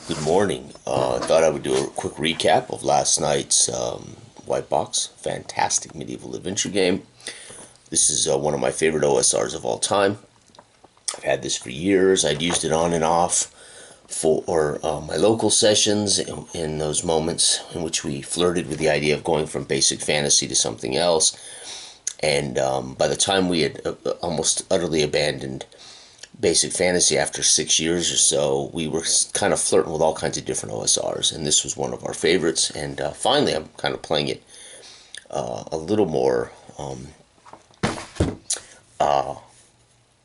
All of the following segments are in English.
Good morning. I thought I would do a quick recap of last night's White Box. Fantastic medieval adventure game. This is one of my favorite OSRs of all time. I've had this for years. I'd used it on and off for my local sessions in those moments in which we flirted with the idea of going from basic fantasy to something else. And by the time we had almost utterly abandoned basic fantasy after 6 years or so, we were kind of flirting with all kinds of different OSRs, and this was one of our favorites. And finally, I'm kind of playing it a little more.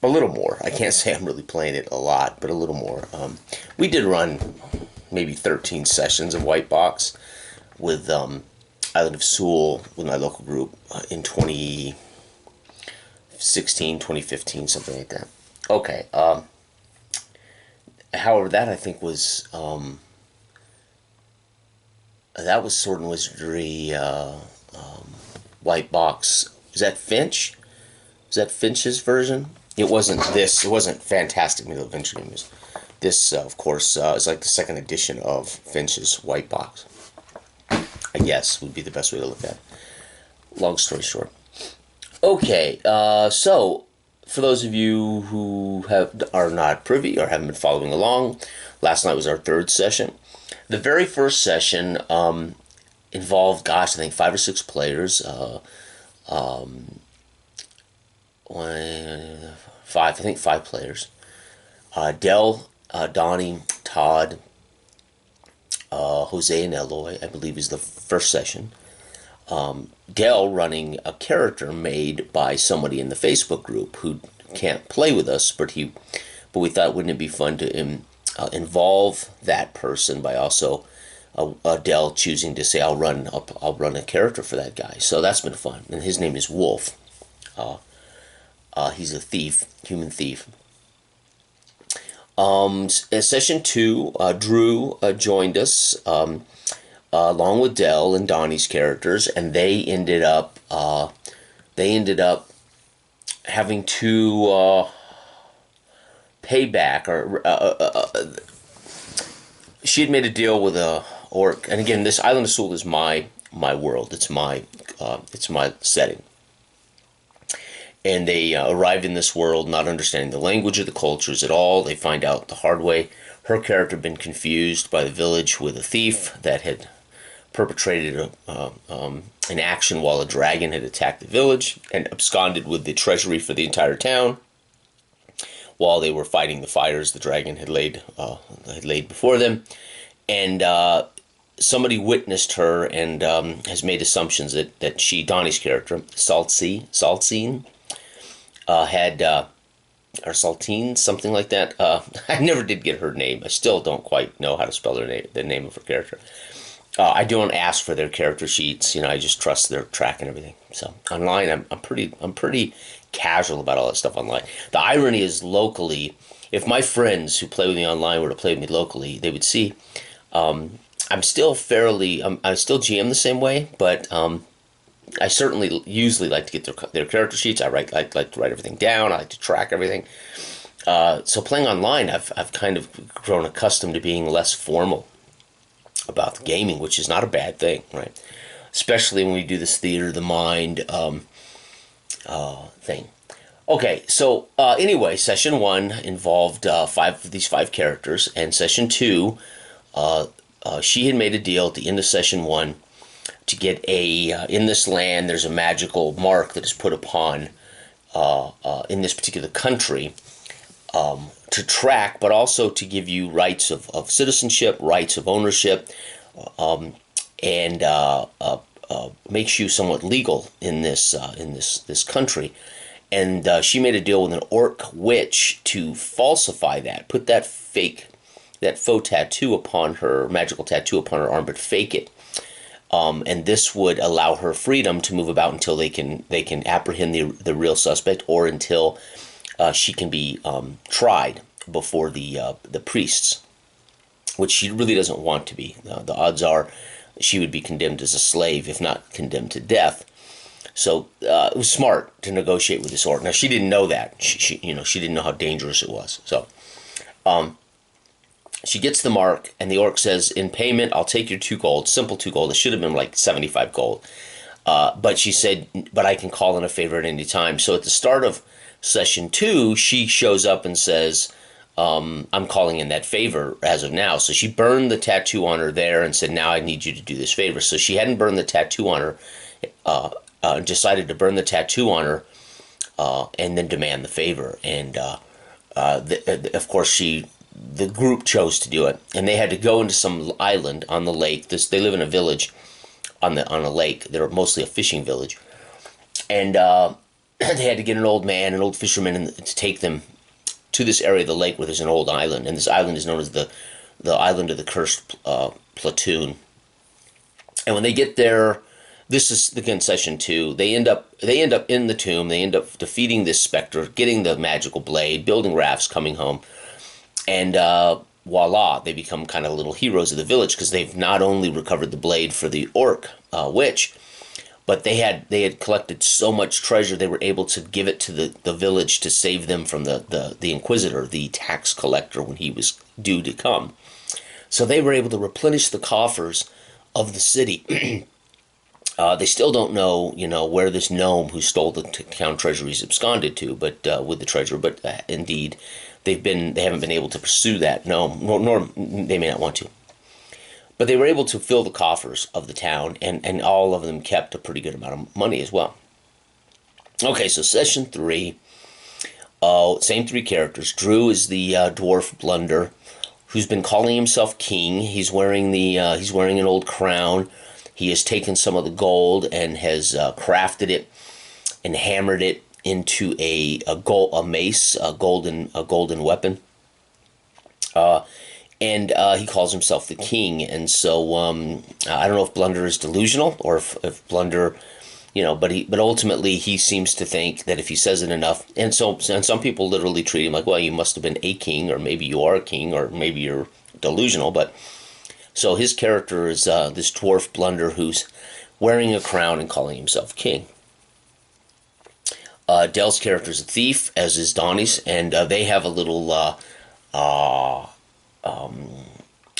A little more. I can't say I'm really playing it a lot, but a little more. We did run maybe 13 sessions of White Box with Island of Suul with my local group in 2016, 2015, something like that. Okay. However, that I think was that was Sword and Wizardry White Box. Is that Finch? Is that Finch's version? It wasn't this. It wasn't Fantastic Medieval Adventure Games. This, of course, is like the second edition of Finch's White Box. I guess would be the best way to look at it. Long story short. Okay, so for those of you who are not privy or haven't been following along, last night was our third session. The very first session involved, gosh, I think 5 or 6 players. Five, I think 5 players. Dell, Donnie, Todd, Jose, and Eloy, I believe, is the first session. Dell running a character made by somebody in the Facebook group who can't play with us, but we thought, wouldn't it be fun to involve that person by also Dell choosing to say, I'll run a character for that guy. So that's been fun, and his name is Wolf. He's a thief, human thief. Session 2, Drew joined us along with Dell and Donnie's characters, and they ended up having to pay back, or she had made a deal with a orc. And again, this Island of Suul is my world. It's my setting. And they arrived in this world not understanding the language or the cultures at all. They find out the hard way. Her character had been confused by the village with a thief that had perpetrated an action while a dragon had attacked the village and absconded with the treasury for the entire town. While they were fighting the fires the dragon had laid before them. And somebody witnessed her and has made assumptions that she, Donnie's character, Saltine, had, or Saltine, something like that. I never did get her name. I still don't quite know how to spell the name of her character. I don't ask for their character sheets. I just trust their track and everything. So online, I'm pretty casual about all that stuff online. The irony is, locally, if my friends who play with me online were to play with me locally, they would see I still GM the same way, but I certainly usually like to get their character sheets. I like to write everything down. I like to track everything. So playing online, I've kind of grown accustomed to being less formal about the gaming, which is not a bad thing, right? Especially when we do this theater of the mind thing. Okay, so anyway, session 1 involved these five characters, and session 2, she had made a deal at the end of session 1 to get in this land, there's a magical mark that is put upon in this particular country to track, but also to give you rights of citizenship, rights of ownership, and makes you somewhat legal in this country. And she made a deal with an orc witch to falsify that, put that faux tattoo upon her, magical tattoo upon her arm, but fake it. And this would allow her freedom to move about until they can apprehend the real suspect, or until she can be tried before the priests, which she really doesn't want to be. The odds are she would be condemned as a slave, if not condemned to death. So it was smart to negotiate with this orc. Now, she didn't know that. She didn't know how dangerous it was. So She gets the mark, and the orc says, in payment, I'll take your 2 gold. Simple 2 gold. It should have been like 75 gold. But she said, but I can call in a favor at any time. So at the start of session 2, she shows up and says, I'm calling in that favor as of now. So she burned the tattoo on her there and said, now I need you to do this favor. So she hadn't burned the tattoo on her, decided to burn the tattoo on her, and then demand the favor. And of course, the group chose to do it, and they had to go into some island on the lake. They live in a village on a lake. They're mostly a fishing village, and they had to get an old fisherman, to take them to this area of the lake where there's an old island, and this island is known as the island of the cursed platoon. And when they get there, this is again session 2. They end up in the tomb. They end up defeating this specter, getting the magical blade, building rafts, coming home, and voila, they become kind of little heroes of the village because they've not only recovered the blade for the orc witch, but they had collected so much treasure they were able to give it to the village to save them from the Inquisitor, the tax collector, when he was due to come. So they were able to replenish the coffers of the city. They still don't know, where this gnome who stole the town treasuries absconded to, but with the treasure. But indeed, they haven't been able to pursue that gnome, nor they may not want to. But they were able to fill the coffers of the town, and all of them kept a pretty good amount of money as well. Okay, so session 3, same 3 characters. Drew is the dwarf blunder, who's been calling himself king. He's wearing an old crown. He has taken some of the gold and has crafted it and hammered it into a mace, a golden weapon. And he calls himself the king. And so I don't know if Blunder is delusional or if Blunder, but ultimately he seems to think that if he says it enough, and some people literally treat him like, well, you must have been a king, or maybe you are a king, or maybe you're delusional. But so his character is this dwarf Blunder who's wearing a crown and calling himself king. Dell's character is a thief, as is Donnie's, and they have a little.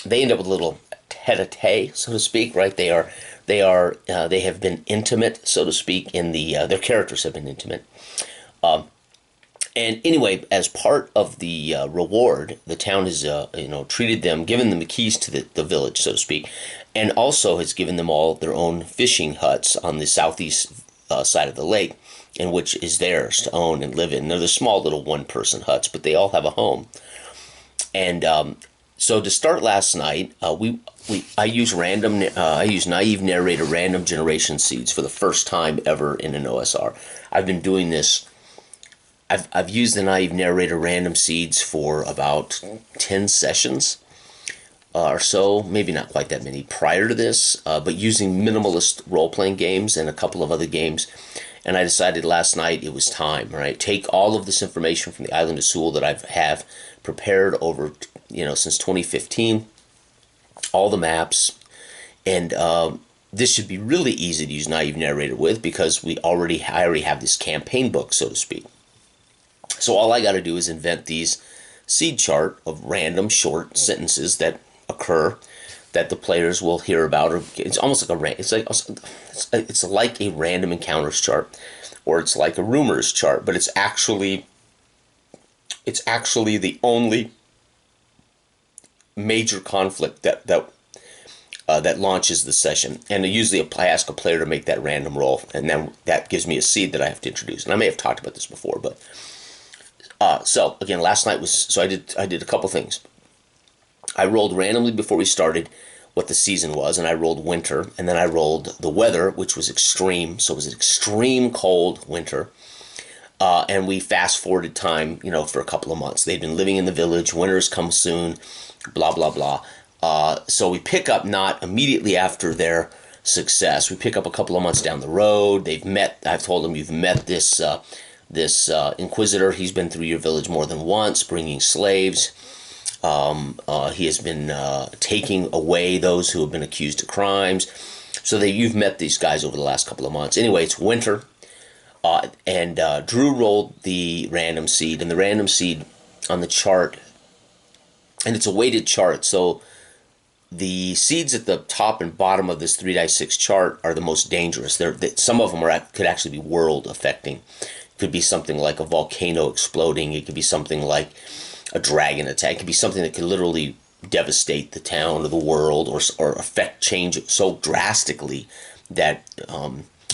They end up with a little tete-a-tete, so to speak, right? They have been intimate, so to speak. Their characters have been intimate. And anyway, as part of the reward, the town has treated them, given them the keys to the village, so to speak, and also has given them all their own fishing huts on the southeast side of the lake, in which is theirs to own and live in. They're the small little one-person huts, but they all have a home. And so to start last night, I use naive narrator random generation seeds for the first time ever in an OSR. I've been doing this. I've used the naive narrator random seeds for about 10 sessions or so, maybe not quite that many prior to this, but using minimalist role-playing games and a couple of other games. And I decided last night it was time, right? Take all of this information from the island of Suul that I have prepared over, since 2015, all the maps, and this should be really easy to use naive narrator with because I already have this campaign book, so to speak. So all I got to do is invent these seed chart of random short sentences that occur that the players will hear about, or it's almost like it's like a random encounters chart, or it's like a rumors chart, but it's actually the only major conflict that launches the session. And usually I ask a player to make that random roll, and then that gives me a seed that I have to introduce. And I may have talked about this before, but so again, last night I did a couple things. I rolled randomly before we started what the season was, and I rolled winter, and then I rolled the weather, which was extreme. So it was an extreme cold winter. And we fast forwarded time, for a couple of months. They've been living in the village. Winter's come soon, blah, blah, blah. So we pick up not immediately after their success. We pick up a couple of months down the road. I've told them, you've met this Inquisitor. He's been through your village more than once, bringing slaves. He has been taking away those who have been accused of crimes. So you've met these guys over the last couple of months. Anyway, it's winter. And Drew rolled the random seed, and the random seed on the chart and it's a weighted chart. So the seeds at the top and bottom of this 3-6 chart are the most dangerous. Some of them could actually be world affecting. It could be something like a volcano exploding. It could be something like a dragon attack. It could be something that could literally devastate the town or the world, or affect change so drastically that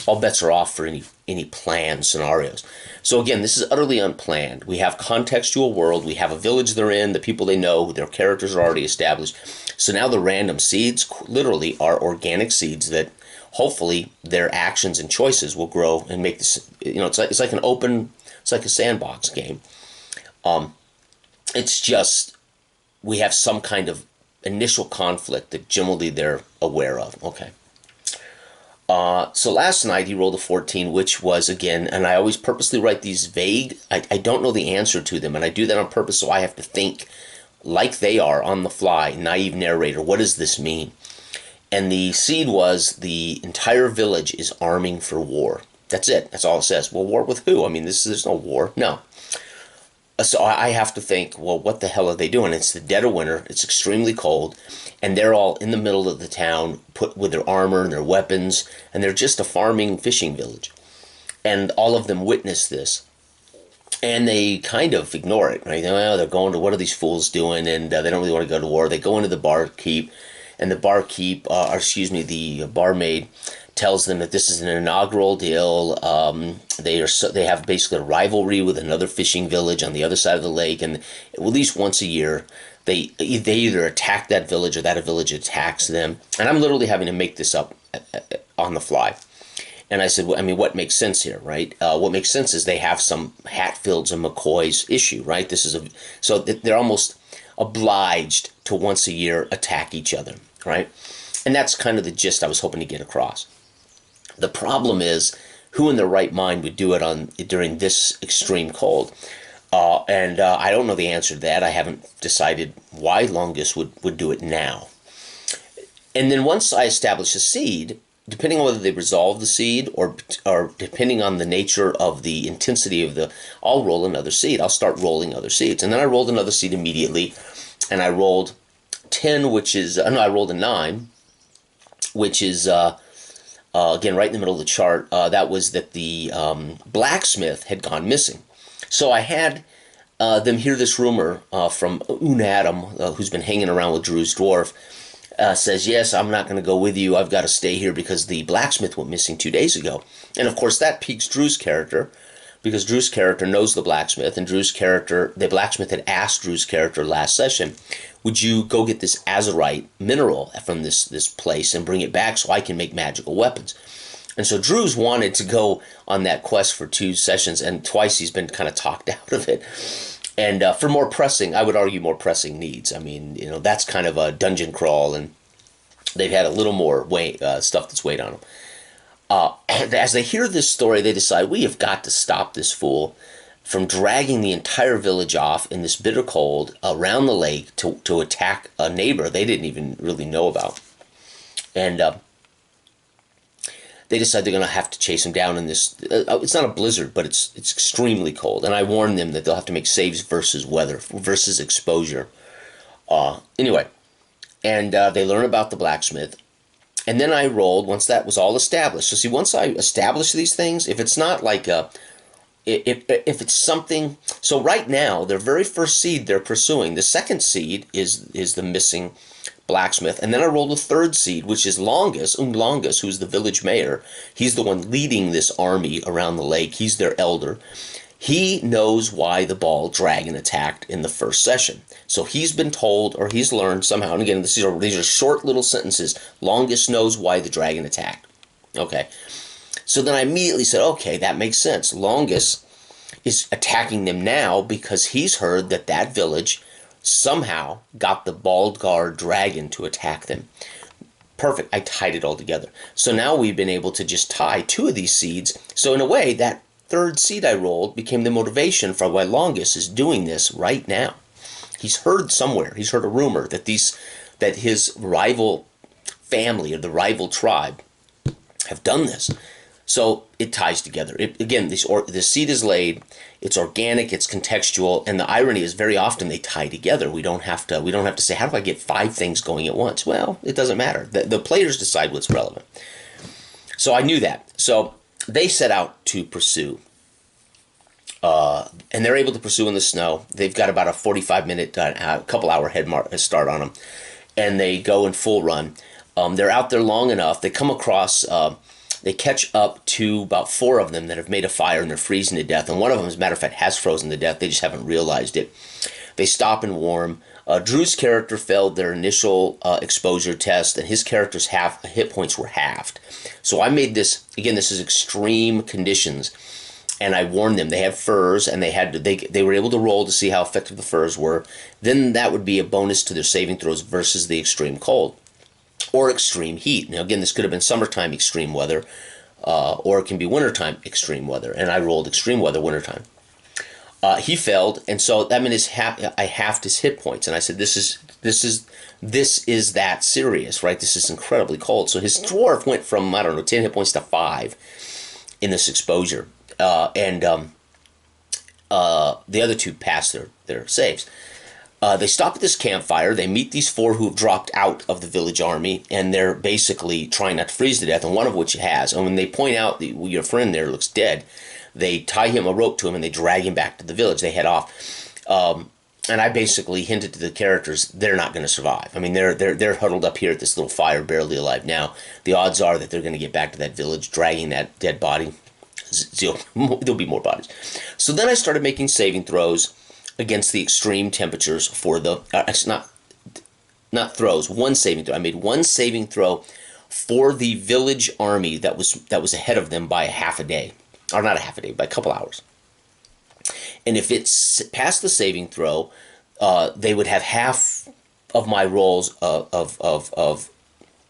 all bets are off for any planned scenarios. So again, this is utterly unplanned. We have contextual world. We have a village they're in, the people they know, their characters are already established. So now the random seeds literally are organic seeds that hopefully their actions and choices will grow and make this, it's like it's like a sandbox game. It's just, we have some kind of initial conflict that generally they're aware of. Okay. So last night he rolled a 14, which was, again, and I always purposely write these vague. I don't know the answer to them, and I do that on purpose so I have to think like they are on the fly, naive narrator. What does this mean? And the seed was the entire village is arming for war. That's it. That's all it says. Well, war with who? I mean, there's no war. No. So I have to think, well, what the hell are they doing? It's the dead of winter. It's extremely cold. And they're all in the middle of the town, put with their armor and their weapons. And they're just a farming, fishing village. And all of them witness this. And they kind of ignore it, right? Well, they're going to, what are these fools doing? And they don't really want to go to war. They go into the barkeep. And the barkeep, the barmaid tells them that this is an inaugural deal. They have basically a rivalry with another fishing village on the other side of the lake, and at least once a year they either attack that village or that village attacks them. And I'm literally having to make this up on the fly. And I said, well, I mean, what makes sense here, right? What makes sense is they have some Hatfields and McCoys issue, right? So they're almost obliged to once a year attack each other, right? And that's kind of the gist I was hoping to get across. The problem is, who in their right mind would do it during this extreme cold? And I don't know the answer to that. I haven't decided why Longus would do it now. And then once I establish a seed, depending on whether they resolve the seed or depending on the nature of the intensity of I'll roll another seed. I'll start rolling other seeds. And then I rolled another seed immediately, and I rolled 10, I rolled a 9, which is, again, right in the middle of the chart. That was that the blacksmith had gone missing. So I had them hear this rumor from Unadam, who's been hanging around with Drew's dwarf, says, yes, I'm not going to go with you. I've got to stay here because the blacksmith went missing 2 days ago. And of course that piques Drew's character, because Drew's character knows the blacksmith, and the blacksmith had asked Drew's character last session, would you go get this azurite mineral from this place and bring it back so I can make magical weapons? And so Drew's wanted to go on that quest for 2 sessions, and twice he's been kind of talked out of it. And for more pressing, I would argue more pressing needs. I mean, that's kind of a dungeon crawl, and they've had a little more stuff that's weighed on them. As they hear this story, they decide, we have got to stop this fool from dragging the entire village off in this bitter cold around the lake to attack a neighbor they didn't even really know about. And they decide they're going to have to chase him down in this. It's not a blizzard, but it's extremely cold. And I warn them that they'll have to make saves versus weather, versus exposure. Anyway, and they learn about the blacksmith. And then I rolled, once that was all established. So see, once I establish these things, if it's not like if it's something, so right now, their very first seed they're pursuing, the second seed is the missing blacksmith. And then I rolled a third seed, which is Longus, who's the village mayor. He's the one leading this army around the lake. He's their elder. He knows why the ball dragon attacked in the first session. So he's been told, or he's learned somehow, and again, these are short little sentences. Longus knows why the dragon attacked. Okay. So then I immediately said, okay, that makes sense. Longus is attacking them now because he's heard that village somehow got the bald guard dragon to attack them. Perfect. I tied it all together. So now we've been able to just tie 2 of these seeds. So in a way, that third seed I rolled became the motivation for why Longus is doing this right now. He's heard somewhere, he's heard a rumor that his rival family or the rival tribe have done this. So it ties together. Again, the seed is laid. It's organic. It's contextual. And the irony is, very often they tie together. We don't have to say, how do I get 5 things going at once? Well, it doesn't matter. The players decide what's relevant. So I knew that. So they set out to pursue. And they're able to pursue in the snow. They've got about a 45-minute, couple hour head start on them. And they go in full run. They're out there long enough. They come across, they catch up to about 4 of them that have made a fire and they're freezing to death. And one of them, as a matter of fact, has frozen to death. They just haven't realized it. They stop and warm. Drew's character failed their initial exposure test, and his character's hit points were halved. So I made this, again, this is extreme conditions. And I warned them. They have furs, and they were able to roll to see how effective the furs were. Then that would be a bonus to their saving throws versus the extreme cold or extreme heat. Now, again, this could have been summertime extreme weather, or it can be wintertime extreme weather. And I rolled extreme weather wintertime. He failed, and so that meant I halved his hit points. And I said, this is that serious, right? This is incredibly cold. So his dwarf went from, I don't know, 10 hit points to 5 in this exposure. The other 2 passed their saves. They stop at this campfire. They meet these 4 who have dropped out of the village army, and they're basically trying not to freeze to death, and one of which has. And when they point out that your friend there looks dead, they tie him a rope to him, and they drag him back to the village. They head off. And I basically hinted to the characters, they're not going to survive. I mean, they're huddled up here at this little fire, barely alive now. The odds are that they're going to get back to that village, dragging that dead body. There'll be more bodies. So then I started making saving throws against the extreme temperatures for the not throws, one saving throw. I made one saving throw for the village army that was ahead of them by half a day, or not a half a day, by a couple hours. And if it's past the saving throw, they would have half of my rolls of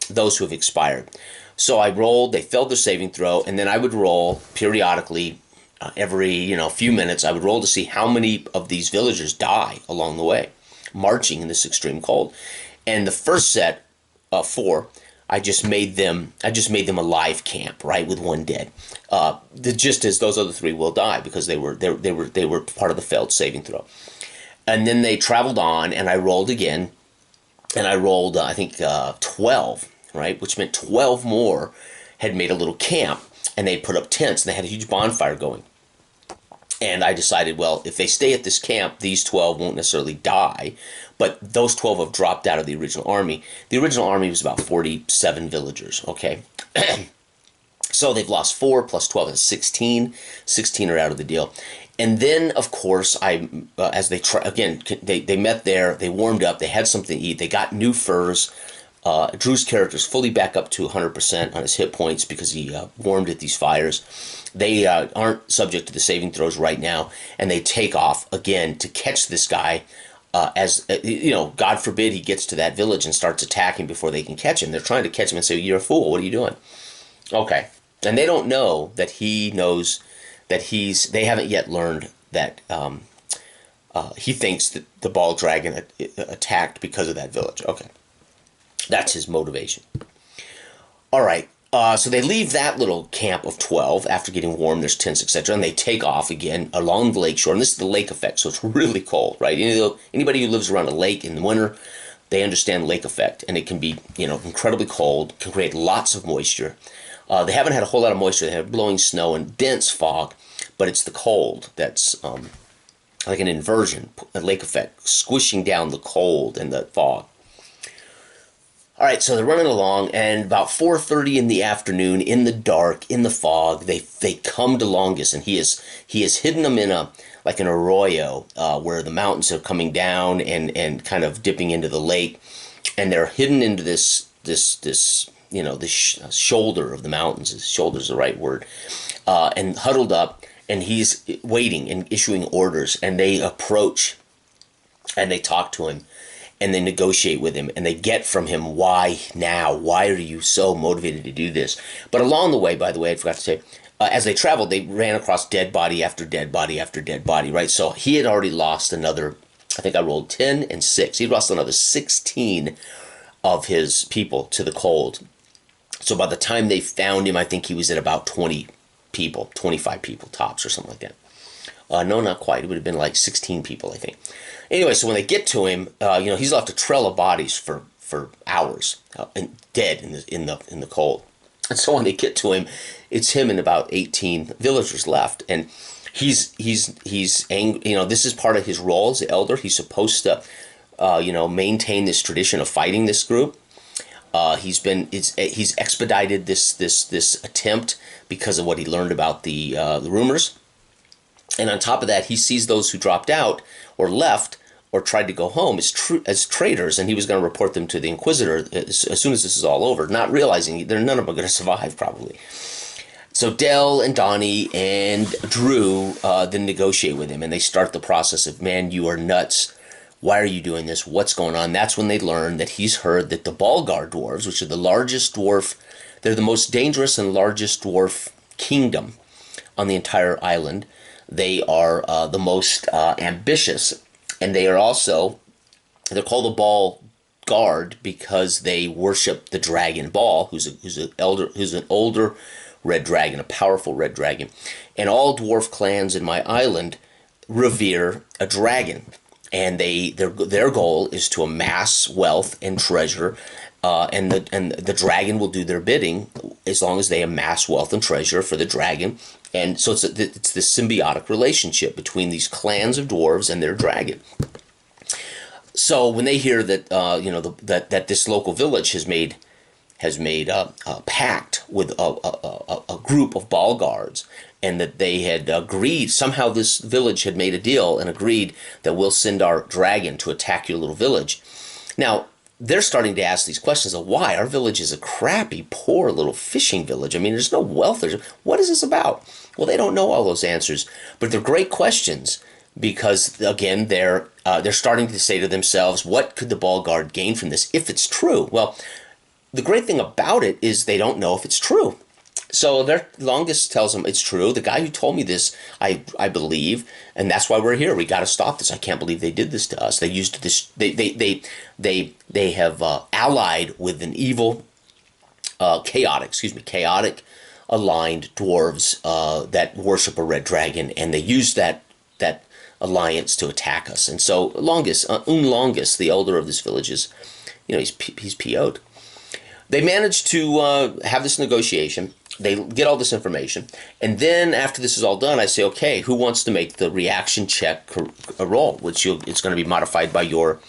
those who have expired. So I rolled, they failed their saving throw, and then I would roll periodically, every few minutes. I would roll to see how many of these villagers die along the way, marching in this extreme cold. And the first set, 4, I just made them a live camp, right, with 1 dead. Just as those other 3 will die because they were part of the failed saving throw. And then they traveled on, and I rolled again, and I rolled I think 12. Right, which meant 12 more had made a little camp, and they put up tents, and they had a huge bonfire going. And I decided, well, if they stay at this camp, these 12 won't necessarily die, but those 12 have dropped out of the original army. The original army was about 47 villagers, okay? So they've lost 4 plus 12 is 16. 16 are out of the deal. And then, of course, as they met there, they warmed up, they had something to eat, they got new furs. Drew's character is fully back up to 100% on his hit points because he warmed at these fires. They aren't subject to the saving throws right now, and they take off again to catch this guy. God forbid he gets to that village and starts attacking before they can catch him. They're trying to catch him and say, "You're a fool. What are you doing?" Okay, and they don't know that he knows that they haven't yet learned that he thinks that the ball dragon attacked because of that village. Okay. That's his motivation. All right, so they leave that little camp of 12 after getting warm. There's tents, etc., and they take off again along the lake shore. And this is the lake effect, so it's really cold, right? Anybody who lives around a lake in the winter, they understand lake effect, and it can be, incredibly cold, can create lots of moisture. They haven't had a whole lot of moisture. They have blowing snow and dense fog, but it's the cold that's like an inversion, a lake effect, squishing down the cold and the fog. All right, so they're running along, and about 4:30 in the afternoon, in the dark, in the fog, they come to Longus, and he has hidden them in an arroyo where the mountains are coming down and kind of dipping into the lake, and they're hidden into this shoulder of the mountains. Shoulder is the right word, and huddled up, and he's waiting and issuing orders, and they approach, and they talk to him. And they negotiate with him, and they get from him, why now? Why are you so motivated to do this? But along the way, by the way, I forgot to say, as they traveled, they ran across dead body after dead body after dead body, right? So he had already lost another, I think I rolled 10 and 6. He'd lost another 16 of his people to the cold. So by the time they found him, I think he was at about 20 people, 25 people tops or something like that. No, not quite. It would have been like 16 people, I think. Anyway, so when they get to him, he's left a trail of bodies for hours, and dead in the cold. And so when they get to him, it's him and about 18 villagers left, and he's angry. This is part of his role as the elder. He's supposed to, maintain this tradition of fighting this group. He's expedited this attempt because of what he learned about the rumors. And on top of that, he sees those who dropped out or left or tried to go home as traitors, and he was going to report them to the Inquisitor as soon as this is all over, not realizing none of them are going to survive, probably. So Del and Donnie and Drew then negotiate with him, and they start the process of, man, you are nuts. Why are you doing this? What's going on? That's when they learn that he's heard that the Balgar dwarves, which are the largest dwarf, they're the most dangerous and largest dwarf kingdom on the entire island. They are the most ambitious, and they are also, they're called the Ball Guard because they worship the dragon Ball, who's an older red dragon, a powerful red dragon. And all dwarf clans in my island revere a dragon, and their goal is to amass wealth and treasure, and the dragon will do their bidding as long as they amass wealth and treasure for the dragon. And so it's this symbiotic relationship between these clans of dwarves and their dragon. So when they hear that that this local village has made a pact with a group of Ball guards, and that they had agreed, somehow this village had made a deal and agreed that we'll send our dragon to attack your little village. Now, they're starting to ask these questions of why. Our village is a crappy, poor little fishing village. I mean, there's no wealth. What is this about? Well, they don't know all those answers, but they're great questions because, again, they're starting to say to themselves, what could the Ball Guard gain from this if it's true? Well, the great thing about it is they don't know if it's true. So their longest tells them it's true. The guy who told me this, I believe, and that's why we're here. We got to stop this. I can't believe they did this to us. They used this. They have allied with an evil, chaotic aligned dwarves that worship a red dragon, and they used that alliance to attack us. And so Longus, the elder of this village, is, he's PO'd. They managed to have this negotiation. They get all this information, and then after this is all done, I say, okay, who wants to make the reaction check roll, which it's going to be modified by your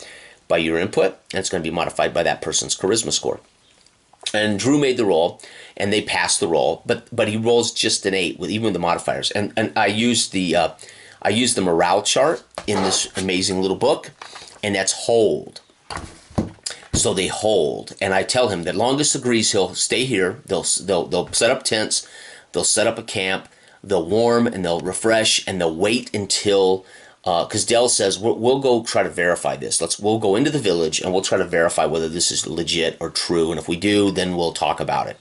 input, and it's going to be modified by that person's charisma score. And Drew made the roll, and they passed the roll, but he rolls just an 8 even with the modifiers. And I used the morale chart in this amazing little book, and that's hold. So they hold, and I tell him that Longus agrees he'll stay here. They'll set up tents, they'll set up a camp, they'll warm and they'll refresh, and they'll wait until, because Del says we'll go try to verify this. We'll go into the village and we'll try to verify whether this is legit or true, and if we do, then we'll talk about it.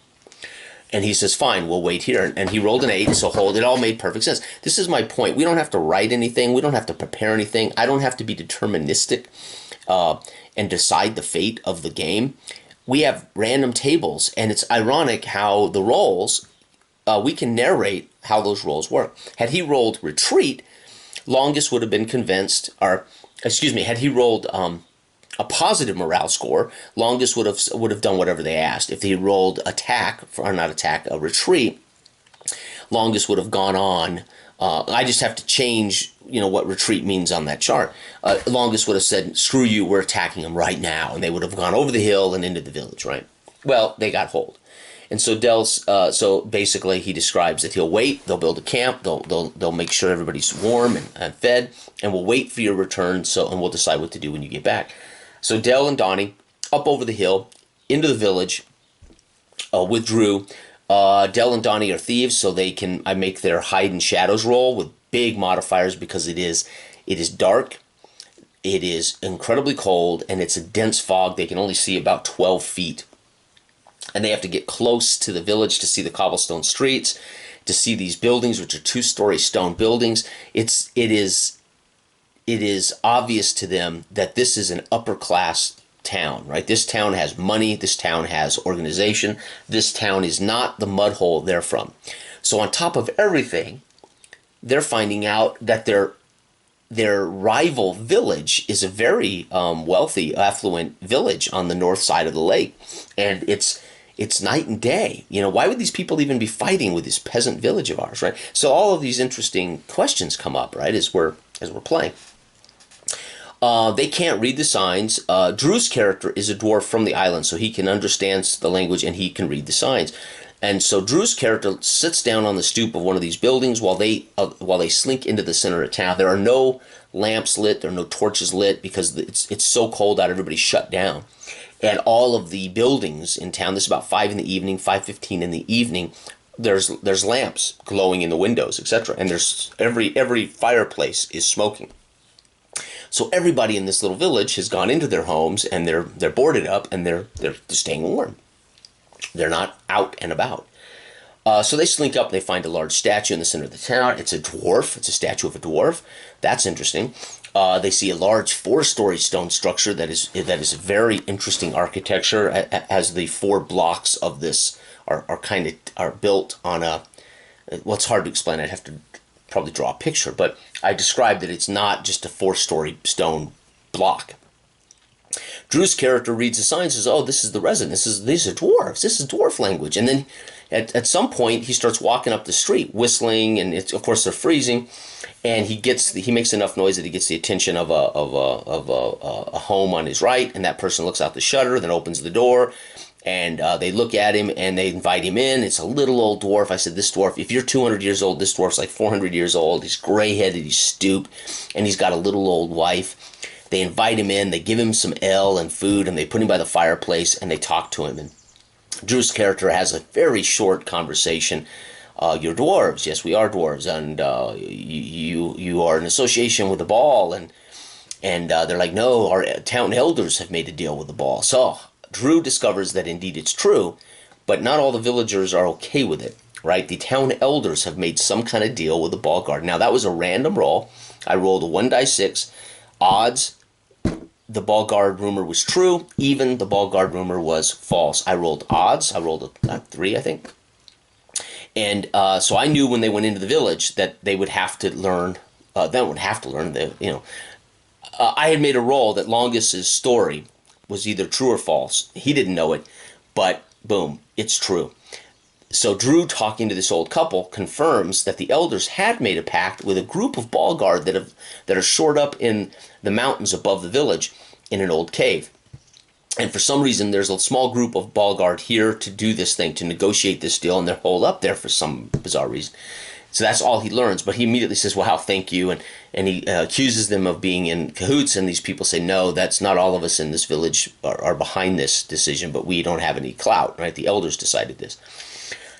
And he says, fine, we'll wait here. And he rolled an 8, so hold. It all made perfect sense. This is my point. We don't have to write anything. We don't have to prepare anything. I don't have to be deterministic and decide the fate of the game. We have random tables, and it's ironic how the rolls, we can narrate how those rolls work. Had he rolled retreat, Longus would have been convinced, had he rolled a positive morale score, Longus would have done whatever they asked. If he rolled a retreat, Longus would have gone on. I just have to change, what retreat means on that chart. Longus would have said, screw you, we're attacking them right now. And they would have gone over the hill and into the village, right? Well, they got hold. And so so basically he describes that he'll wait, they'll build a camp, they'll make sure everybody's warm and fed, and we'll wait for your return, and we'll decide what to do when you get back. So Del and Donnie, up over the hill, into the village, with Drew. Del and Donnie are thieves, so I make their hide and shadows roll with big modifiers because it is dark, it is incredibly cold, and it's a dense fog. They can only see about 12 feet. And they have to get close to the village to see the cobblestone streets, to see these buildings, which are 2-story stone buildings. It is obvious to them that this is an upper class town, right? This town has money. This town has organization. This town is not the mud hole they're from. So on top of everything, they're finding out that their rival village is a very wealthy, affluent village on the north side of the lake, and it's night and day. You know, why would these people even be fighting with this peasant village of ours, right? So all of these interesting questions come up, right, as we're playing. They can't read the signs. Drew's character is a dwarf from the island, so he can understand the language and he can read the signs. And so Drew's character sits down on the stoop of one of these buildings while they slink into the center of town. There are no lamps lit, there are no torches lit because it's so cold out, everybody's shut down. And all of the buildings in town, this is about 5 in the evening, 5:15 in the evening, there's lamps glowing in the windows, etc. And there's every fireplace is smoking. So everybody in this little village has gone into their homes and they're boarded up and they're staying warm. They're not out and about. So they slink up, they find a large statue in the center of the town. It's a dwarf. It's a statue of a dwarf. That's interesting. They see a large 4-story stone structure that is a very interesting architecture, as the 4 blocks of this are built on a, well, it's hard to explain. I'd have to probably draw a picture, but I described that it's not just a 4-story stone block. Drew's character reads the signs and says, oh, this is the resident. These are dwarves. This is dwarf language. And then at some point, he starts walking up the street, whistling, and of course they're freezing. And he makes enough noise that he gets the attention of a home on his right, and that person looks out the shutter, then opens the door, and they look at him and they invite him in. It's a little old dwarf. I said, this dwarf, if you're 200 years old, this dwarf's like 400 years old. He's gray-headed, he's stooped, and he's got a little old wife. They invite him in, they give him some ale and food, and they put him by the fireplace, and they talk to him. And Drew's character has a very short conversation. You're dwarves. Yes, we are dwarves. And you are in association with the ball. And they're like, no, our town elders have made a deal with the ball. So Drew discovers that indeed it's true, but not all the villagers are okay with it, right? The town elders have made some kind of deal with the ball guard. Now, that was a random roll. I rolled a 1d6. Odds, the ball guard rumor was true. Even the ball guard rumor was false. I rolled odds. I rolled a 3, I think. And so I knew when they went into the village that they would have to learn. I had made a roll that Longus's story was either true or false. He didn't know it, but boom, it's true. So Drew, talking to this old couple, confirms that the elders had made a pact with a group of ball guard that are shored up in the mountains above the village in an old cave. And for some reason, there's a small group of ball guard here to do this thing, to negotiate this deal, and they're holed up there for some bizarre reason. So that's all he learns, but he immediately says, wow, thank you, and he accuses them of being in cahoots, and these people say, no, that's not all of us in this village are behind this decision, but we don't have any clout, right? The elders decided this.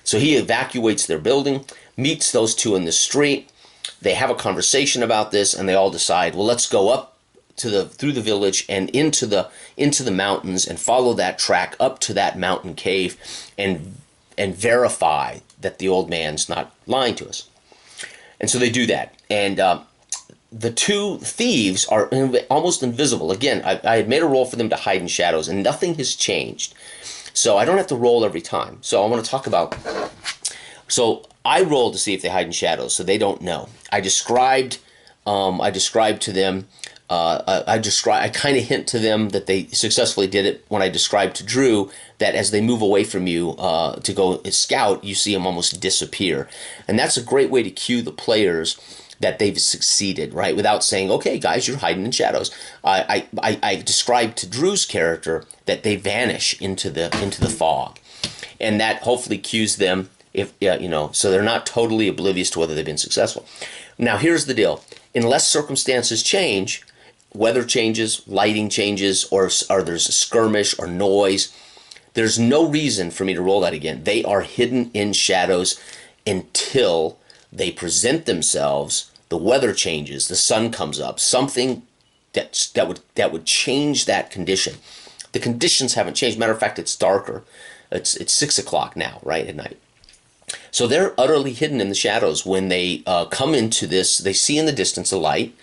So he evacuates their building, meets those two in the street, they have a conversation about this, and they all decide, well, let's go up through the village and into the mountains and follow that track up to that mountain cave and verify that the old man's not lying to us. And so they do that. And the two thieves are almost invisible. Again, I had made a roll for them to hide in shadows, and nothing has changed. So I don't have to roll every time. So I want to talk about... So I rolled to see if they hide in shadows, so they don't know. I described to them... I kind of hint to them that they successfully did it when I described to Drew that as they move away from you to go scout, you see them almost disappear. And that's a great way to cue the players that they've succeeded, right? Without saying, okay, guys, you're hiding in shadows. I described to Drew's character that they vanish into the fog. And that hopefully cues them, so they're not totally oblivious to whether they've been successful. Now, here's the deal. Unless circumstances change, weather changes, lighting changes, or there's a skirmish or noise, there's no reason for me to roll that again. They are hidden in shadows until they present themselves, the weather changes, the sun comes up, something that would change that condition. The conditions haven't changed. Matter of fact, it's darker. It's 6 o'clock now, right, at night. So they're utterly hidden in the shadows. When they come into this, they see in the distance a light.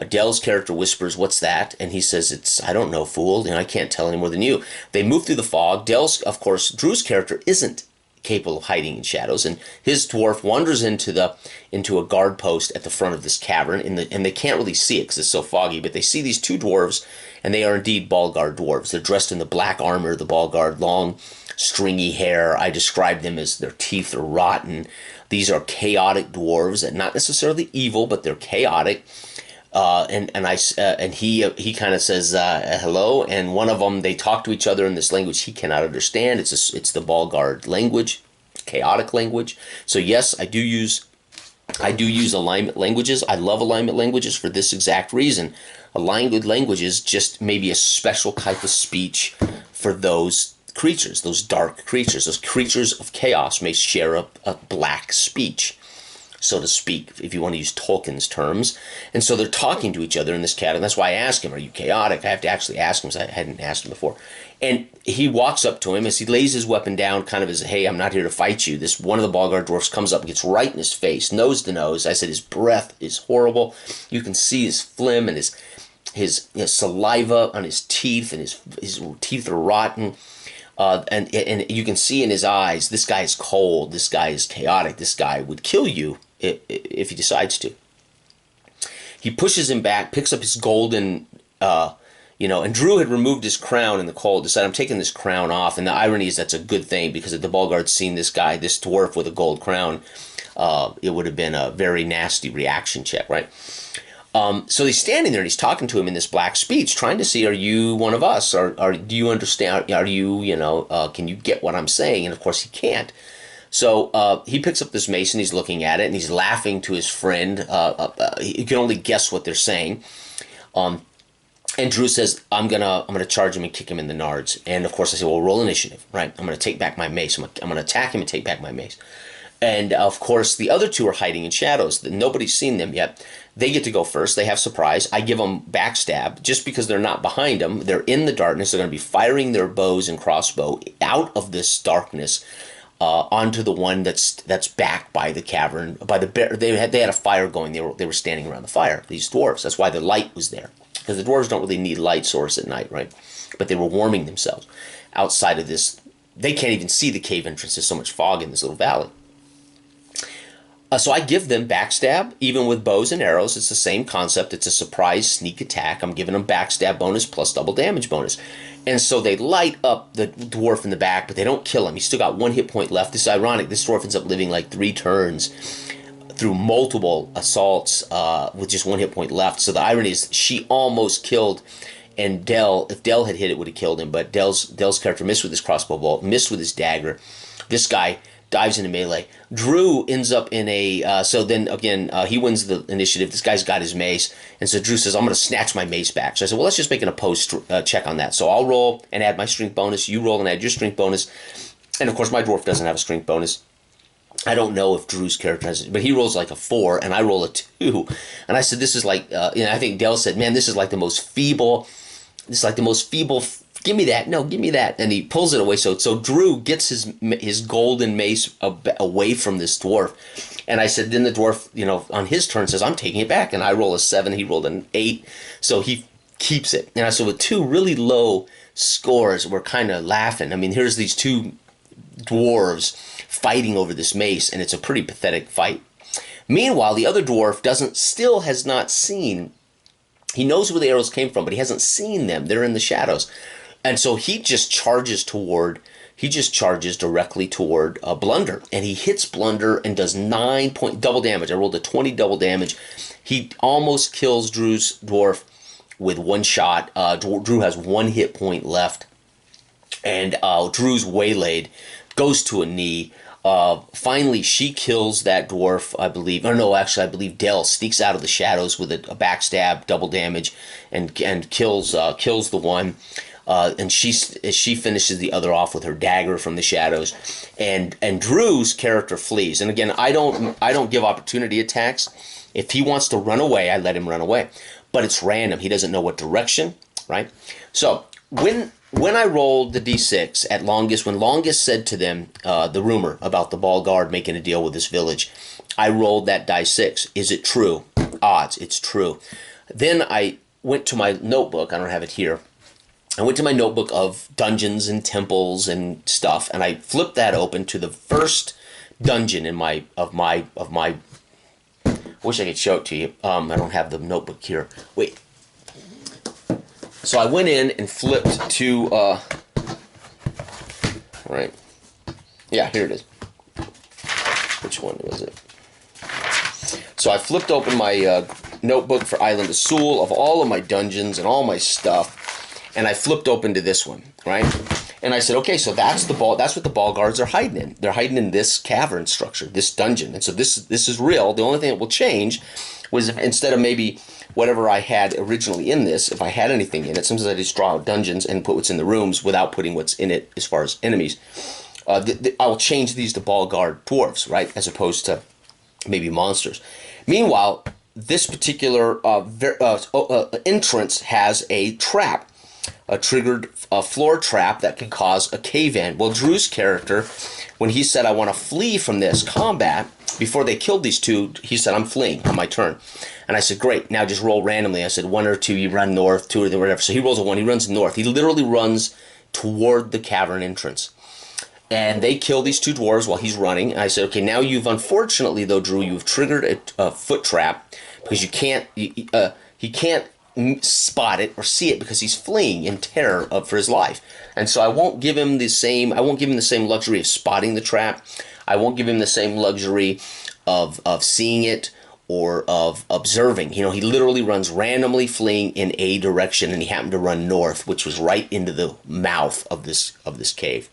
Dell's character whispers, "What's that?" And he says, "I don't know, fool. I can't tell any more than you." They move through the fog. Of course, Drew's character isn't capable of hiding in shadows, and his dwarf wanders into a guard post at the front of this cavern, and they can't really see it because it's so foggy, but they see these two dwarves, and they are indeed Balgard dwarves. They're dressed in the black armor of the Balgard, long, stringy hair. I describe them as their teeth are rotten. These are chaotic dwarves, and not necessarily evil, but they're chaotic. And he kind of says hello, and one of them, they talk to each other in this language he cannot understand. It's the Balgard language, chaotic language. So yes, I do use alignment languages. I love alignment languages for this exact reason. Alignment languages just maybe a special type of speech for those creatures, those dark creatures. Those creatures of chaos may share a black speech, so to speak, if you want to use Tolkien's terms. And so they're talking to each other in this cabin. That's why I ask him, "Are you chaotic?" I have to actually ask him, because I hadn't asked him before. And he walks up to him as he lays his weapon down, kind of as, "Hey, I'm not here to fight you." This one of the Balgard dwarfs comes up and gets right in his face, nose to nose. I said his breath is horrible. You can see his phlegm and his saliva on his teeth, and his teeth are rotten. And you can see in his eyes, this guy is cold, this guy is chaotic, this guy would kill you if he decides to. He pushes him back, picks up his golden, and Drew had removed his crown in the cold, decided, "I'm taking this crown off." And the irony is that's a good thing, because if the Balgard's seen this guy, this dwarf with a gold crown, it would have been a very nasty reaction check, right? So he's standing there and he's talking to him in this black speech, trying to see, "Are you one of us? Do you understand? Are you, can you get what I'm saying?" And of course he can't. So he picks up this mace and he's looking at it and he's laughing to his friend. He can only guess what they're saying. And Drew says, I'm gonna charge him and kick him in the nards. And of course I say, "Well, roll initiative, right? I'm gonna take back my mace. I'm gonna attack him and take back my mace." And of course the other two are hiding in shadows. Nobody's seen them yet. They get to go first. They have surprise. I give them backstab just because they're not behind them. They're in the darkness. They're going to be firing their bows and crossbow out of this darkness onto the one that's back by the cavern, by the bear. They had a fire going. They were standing around the fire. These dwarves. That's why the light was there, because the dwarves don't really need light source at night, right? But they were warming themselves outside of this. They can't even see the cave entrance. There's so much fog in this little valley. So I give them backstab, even with bows and arrows. It's the same concept. It's a surprise sneak attack. I'm giving them backstab bonus plus double damage bonus. And so they light up the dwarf in the back, but they don't kill him. He's still got one hit point left. This is ironic. This dwarf ends up living like 3 turns through multiple assaults with just one hit point left. So the irony is she almost killed, and if Dell had hit, it would have killed him. But Dell's character missed with his crossbow bolt, missed with his dagger. This guy dives into melee. Drew ends up in a, so then again, he wins the initiative. This guy's got his mace. And so Drew says, "I'm going to snatch my mace back." So I said, "Well, let's just make an opposed check on that." So I'll roll and add my strength bonus. You roll and add your strength bonus. And of course, my dwarf doesn't have a strength bonus. I don't know if Drew's character has it, but he rolls like a 4 and I roll a 2. And I said, this is like, I think Dell said, "Man, this is like the most feeble, give me that. No, give me that." And he pulls it away. So Drew gets his golden mace away from this dwarf. And I said, then the dwarf, on his turn says, "I'm taking it back." And I roll a 7. He rolled an 8. So he keeps it. And I said, with 2 really low scores, we're kind of laughing. I mean, here's these 2 dwarves fighting over this mace, and it's a pretty pathetic fight. Meanwhile, the other dwarf still has not seen. He knows where the arrows came from, but he hasn't seen them. They're in the shadows. And so he just charges directly toward Blunder. And he hits Blunder and does 9 point double damage. I rolled a 20 double damage. He almost kills Drew's dwarf with 1 shot. Drew has 1 hit point left. And Drew's waylaid, goes to a knee. Finally, she kills that dwarf, I believe. Or no, actually, I believe Dell sneaks out of the shadows with a backstab, double damage, and kills the one. And she finishes the other off with her dagger from the shadows, and Drew's character flees. And again, I don't give opportunity attacks. If he wants to run away, I let him run away, but it's random. He doesn't know what direction, right? So when I rolled the d6 at Longest, when Longest said to them the rumor about the Balgard making a deal with this village, I rolled that die 6. Is it true? Odds, it's true. Then I went to my notebook. I don't have it here. I went to my notebook of dungeons and temples and stuff, and I flipped that open to the first dungeon in my of my. I wish I could show it to you. I don't have the notebook here. Wait. So I went in and flipped to. Right. Yeah, here it is. Which one was it? So I flipped open my notebook for Island of Suul of all of my dungeons and all my stuff, and I flipped open to this one, right? And I said, okay, so that's what the ball guards are hiding in. They're hiding in this cavern structure, this dungeon. And so this is real. The only thing that will change was if instead of maybe whatever I had originally in this, if I had anything in it, sometimes I just draw out dungeons and put what's in the rooms without putting what's in it as far as enemies. I will change these to ball guard dwarves, right, as opposed to maybe monsters. Meanwhile, this particular entrance has a trap, a triggered floor trap that can cause a cave-in. Well, Drew's character, when he said, I want to flee from this combat, before they killed these two, he said, I'm fleeing on my turn. And I said, great, now just roll randomly. I said, 1 or 2, you run north, 2 or whatever. So he rolls a 1, he runs north. He literally runs toward the cavern entrance. And they kill these 2 dwarves while he's running. And I said, okay, now unfortunately though, Drew, you've triggered a foot trap because he can't spot it or see it because he's fleeing in terror for his life. And so I won't give him the same luxury of spotting the trap. I won't give him the same luxury of seeing it or of observing. He literally runs randomly fleeing in a direction, and he happened to run north, which was right into the mouth of this cave.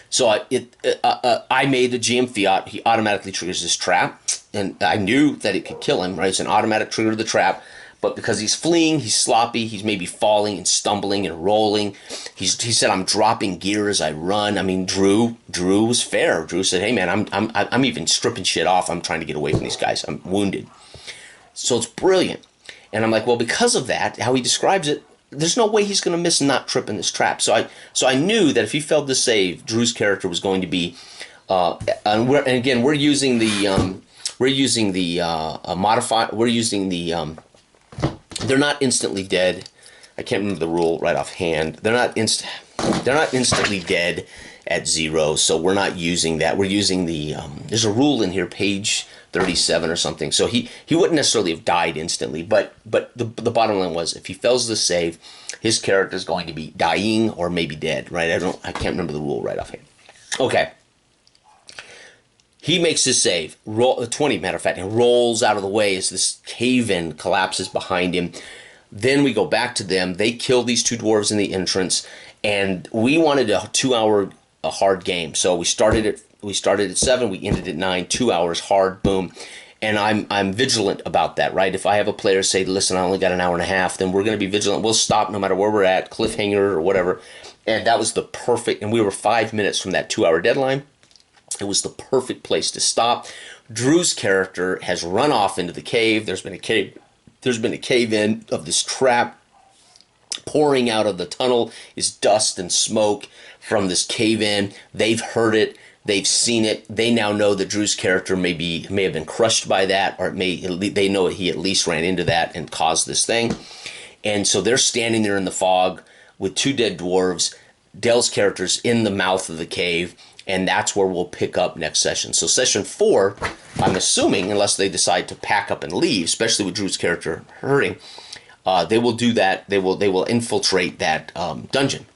So I made the GM fiat. He automatically triggers this trap, and I knew that it could kill him, right? It's an automatic trigger to the trap, but because he's fleeing, he's sloppy, he's maybe falling and stumbling and rolling. He said, I'm dropping gear as I run. I mean, Drew was fair. Drew said, hey man, I'm even stripping shit off. I'm trying to get away from these guys. I'm wounded. So it's brilliant. And I'm like, well, because of that, how he describes it, there's no way he's going to miss not tripping this trap. So I knew that if he failed to save, Drew's character was going to be, and again, we're using the they're not instantly dead. I can't remember the rule right offhand. They're not instantly dead at 0. So we're not using that. We're using the there's a rule in here, page 37 or something. So he wouldn't necessarily have died instantly, but the bottom line was if he fails to save, his character is going to be dying or maybe dead, right? I can't remember the rule right offhand. Okay. He makes his save, 20 matter of fact, and rolls out of the way as this cave-in collapses behind him. Then we go back to them. They kill these 2 dwarves in the entrance, and we wanted a 2-hour hard game. So we started at 7, we ended at 9, 2 hours hard, boom. And I'm vigilant about that, right? If I have a player say, listen, I only got an hour and a half, then we're going to be vigilant. We'll stop no matter where we're at, cliffhanger or whatever. And that was the perfect, and we were 5 minutes from that 2-hour deadline. It was the perfect place to stop. Drew's character has run off into the cave. There's been a cave-in of this trap. Pouring out of the tunnel is dust and smoke from this cave-in. They've heard it. They've seen it. They now know that Drew's character may have been crushed by that, or they know he at least ran into that and caused this thing. And so they're standing there in the fog with 2 dead dwarves. Dell's character's in the mouth of the cave. And that's where we'll pick up next session. So session 4, I'm assuming, unless they decide to pack up and leave, especially with Drew's character hurting, they will do that. They will infiltrate that dungeon,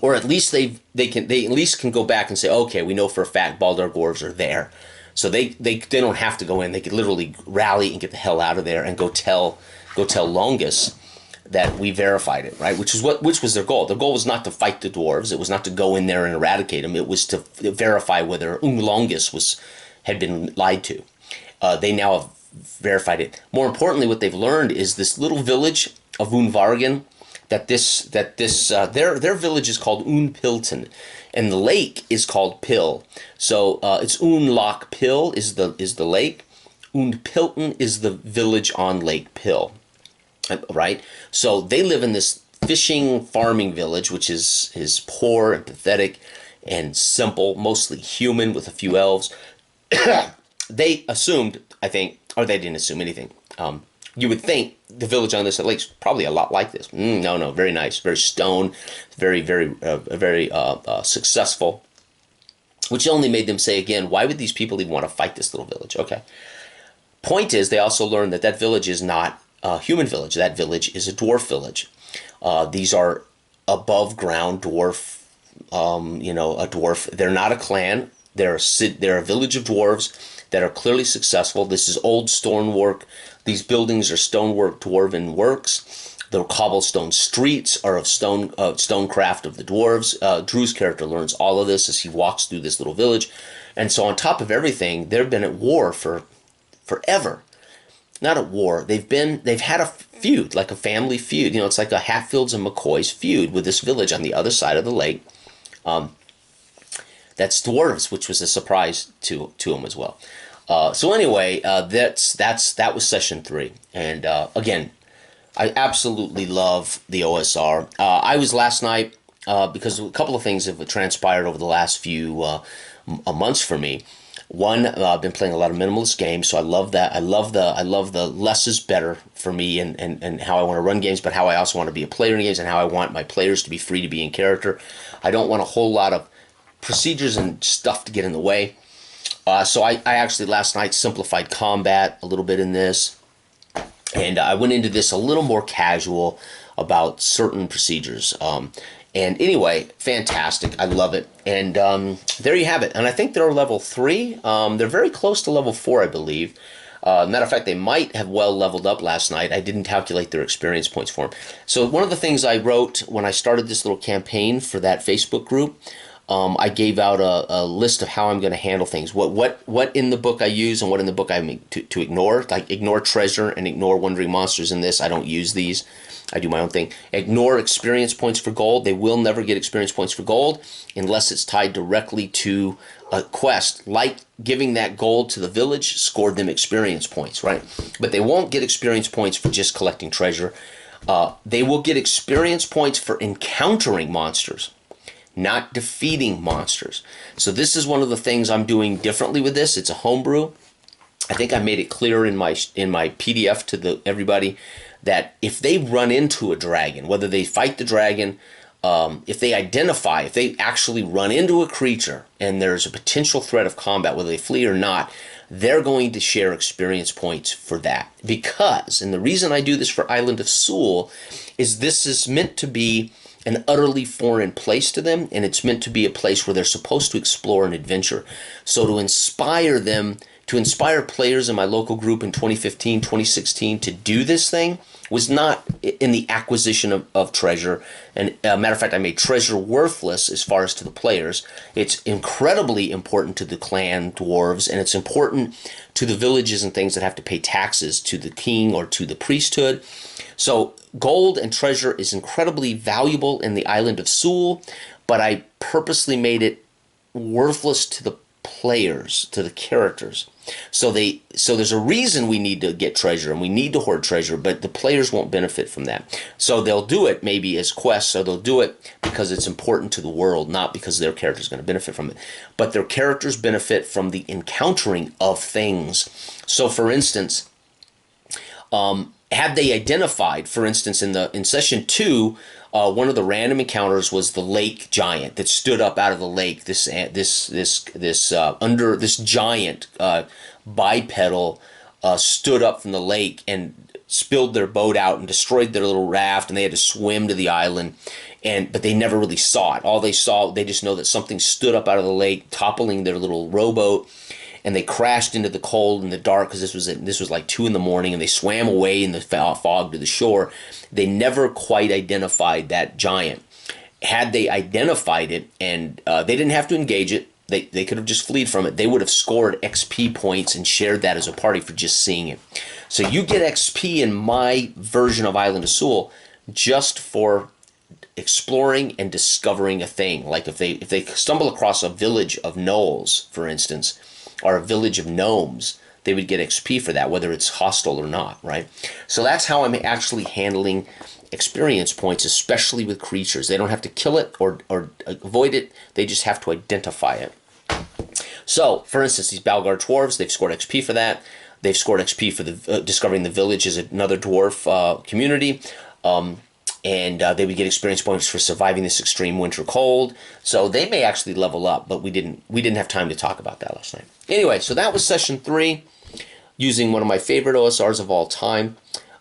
or at least they at least can go back and say, okay, we know for a fact Baldar Dwarves are there, so they don't have to go in. They could literally rally and get the hell out of there and go tell Longus that we verified it, right? Which was their goal. Their goal was not to fight the dwarves. It was not to go in there and eradicate them. It was to verify whether Longus had been lied to. They now have verified it. More importantly, what they've learned is this little village of Unvargen, their village is called Unpilton, and the lake is called Pill. So it's Unlock Pill is the lake. Unpilton is the village on Lake Pill. Right? So they live in this fishing farming village, which is poor and pathetic and simple, mostly human with a few elves. They assumed, I think, or they didn't assume anything. You would think the village on this lake's probably a lot like this. No, no, very nice, very stone, very successful. Which only made them say again, why would these people even want to fight this little village? Okay. Point is, they also learned that that village is not a human village. That village is a dwarf village. These are above ground dwarf, a dwarf. They're not a clan. They're a village of dwarves that are clearly successful. This is old stonework. These buildings are stonework dwarven works. The cobblestone streets are of stonecraft of the dwarves. Drew's character learns all of this as he walks through this little village. And so on top of everything, they've been at war for forever. Not at war. They've had a feud, like a family feud. You know, it's like a Hatfields and McCoys feud with this village on the other side of the lake. That's dwarves, which was a surprise to them as well. So anyway, that was session 3, and again, I absolutely love the OSR. I was last night because a couple of things have transpired over the last few months for me. One, I've been playing a lot of minimalist games, so I love that. I love the less is better for me, and how I want to run games, but how I also want to be a player in games, and how I want my players to be free to be in character. I don't want a whole lot of procedures and stuff to get in the way. So I actually last night simplified combat a little bit in this, and I went into this a little more casual about certain procedures. And anyway, fantastic. I love it. And there you have it. And I think they're level 3. They're very close to level 4, I believe. Matter of fact, they might have well leveled up last night. I didn't calculate their experience points for them. So one of the things I wrote when I started this little campaign for that Facebook group, I gave out a list of how I'm going to handle things. What in the book I use and what in the book I mean to ignore. Like ignore treasure and ignore wandering monsters in this. I don't use these. I do my own thing. Ignore experience points for gold. They will never get experience points for gold unless it's tied directly to a quest. Like giving that gold to the village scored them experience points, right? But they won't get experience points for just collecting treasure. They will get experience points for encountering monsters, not defeating monsters. So this is one of the things I'm doing differently with this. It's a homebrew. I think I made it clear in my PDF to everybody that if they run into a dragon, whether they fight the dragon, if they actually run into a creature and there's a potential threat of combat, whether they flee or not, they're going to share experience points for that. Because, and the reason I do this for Island of Suul, is this is meant to be an utterly foreign place to them, and it's meant to be a place where they're supposed to explore and adventure. So to inspire them, to inspire players in my local group in 2015, 2016 to do this thing was not in the acquisition of treasure. And matter of fact, I made treasure worthless as far as to the players. It's incredibly important to the clan dwarves, and it's important to the villages and things that have to pay taxes to the king or to the priesthood. So gold and treasure is incredibly valuable in the island of Suul, but I purposely made it worthless to the players, to the characters. So there's a reason we need to get treasure and we need to hoard treasure, but the players won't benefit from that. So they'll do it maybe as quests, or they'll do it because it's important to the world, not because their character's going to benefit from it. But their characters benefit from the encountering of things. So for instance, had they identified, for instance, in session 2, one of the random encounters was the lake giant that stood up out of the lake. This giant bipedal stood up from the lake and spilled their boat out and destroyed their little raft, and they had to swim to the island. But they never really saw it. All they saw, they just know that something stood up out of the lake, toppling their little rowboat. And they crashed into the cold and the dark because this was like 2 in the morning, and they swam away in the fog to the shore. They never quite identified that giant. Had they identified it, and they didn't have to engage it, they could have just fled from it. They would have scored XP points and shared that as a party for just seeing it. So you get XP in my version of Island of Suul just for exploring and discovering a thing. Like if they stumble across a village of gnolls, for instance, or a village of gnomes, they would get XP for that, whether it's hostile or not, right? So that's how I'm actually handling experience points, especially with creatures. They don't have to kill it or avoid it. They just have to identify it. So, for instance, these Balgar dwarves, they've scored XP for that. They've scored XP for the discovering the village is another dwarf community. And they would get experience points for surviving this extreme winter cold. So they may actually level up, but we didn't have time to talk about that last night. Anyway, so that was session 3, using one of my favorite OSRs of all time.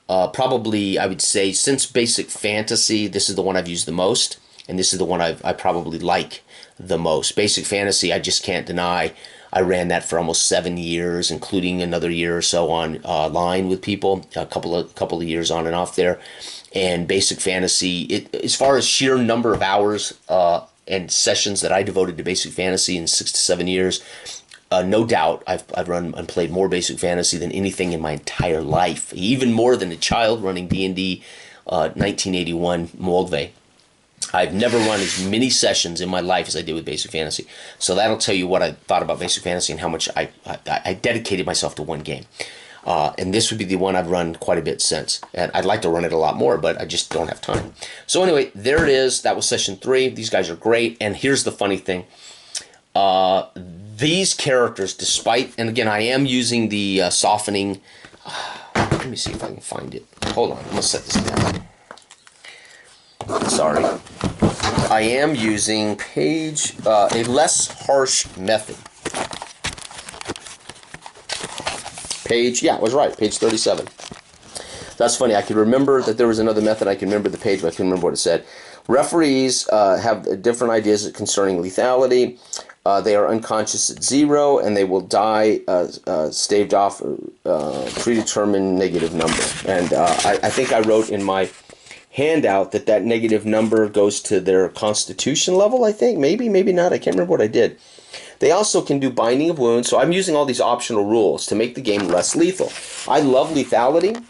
Probably, I would say, since Basic Fantasy, this is the one I've used the most, and this is the one I probably like the most. Basic Fantasy, I just can't deny. I ran that for almost 7 years, including another year or so on line with people, a couple of years on and off there. And Basic Fantasy, as far as sheer number of hours and sessions that I devoted to Basic Fantasy in 6 to 7 years, no doubt I've run and played more Basic Fantasy than anything in my entire life, even more than a child running D&D 1981 Moldve. I've never run as many sessions in my life as I did with Basic Fantasy. So that'll tell you what I thought about Basic Fantasy and how much I dedicated myself to one game. And this would be the one I've run quite a bit since. And I'd like to run it a lot more, but I just don't have time. So anyway, there it is. That was session 3. These guys are great. And here's the funny thing. These characters, despite, and again, I am using the softening. Let me see if I can find it. Hold on. I'm going to set this down. Sorry. I am using a less harsh method. Yeah, I was right, page 37. That's funny. I could remember that there was another method. I can remember the page, but I couldn't remember what it said. Referees have different ideas concerning lethality. They are unconscious at 0, and they will die staved off predetermined negative number. And I think I wrote in my handout that negative number goes to their constitution level, I think. Maybe not. I can't remember what I did. They also can do binding of wounds, so I'm using all these optional rules to make the game less lethal. I love lethality,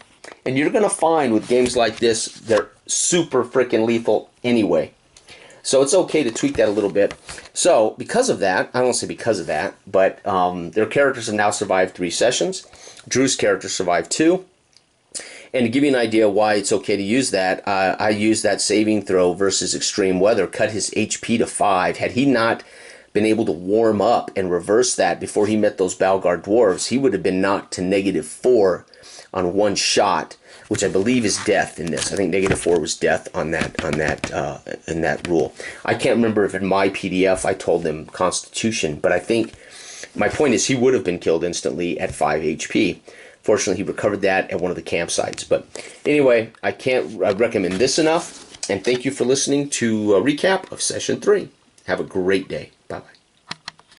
and you're going to find with games like this, they're super freaking lethal anyway. So it's okay to tweak that a little bit. So because of that, I don't say because of that, but their characters have now survived 3 sessions. Drew's character survived 2. And to give you an idea why it's okay to use that, I used that saving throw versus extreme weather, cut his HP to 5. Had he not been able to warm up and reverse that before he met those Balgar dwarves, he would have been knocked to -4 on one shot, which I believe is death in this. I think -4 was death on in that rule. I can't remember if in my PDF I told them Constitution, but I think my point is he would have been killed instantly at 5 HP. Fortunately, he recovered that at one of the campsites. But anyway, I can't recommend this enough. And thank you for listening to a recap of Session 3. Have a great day.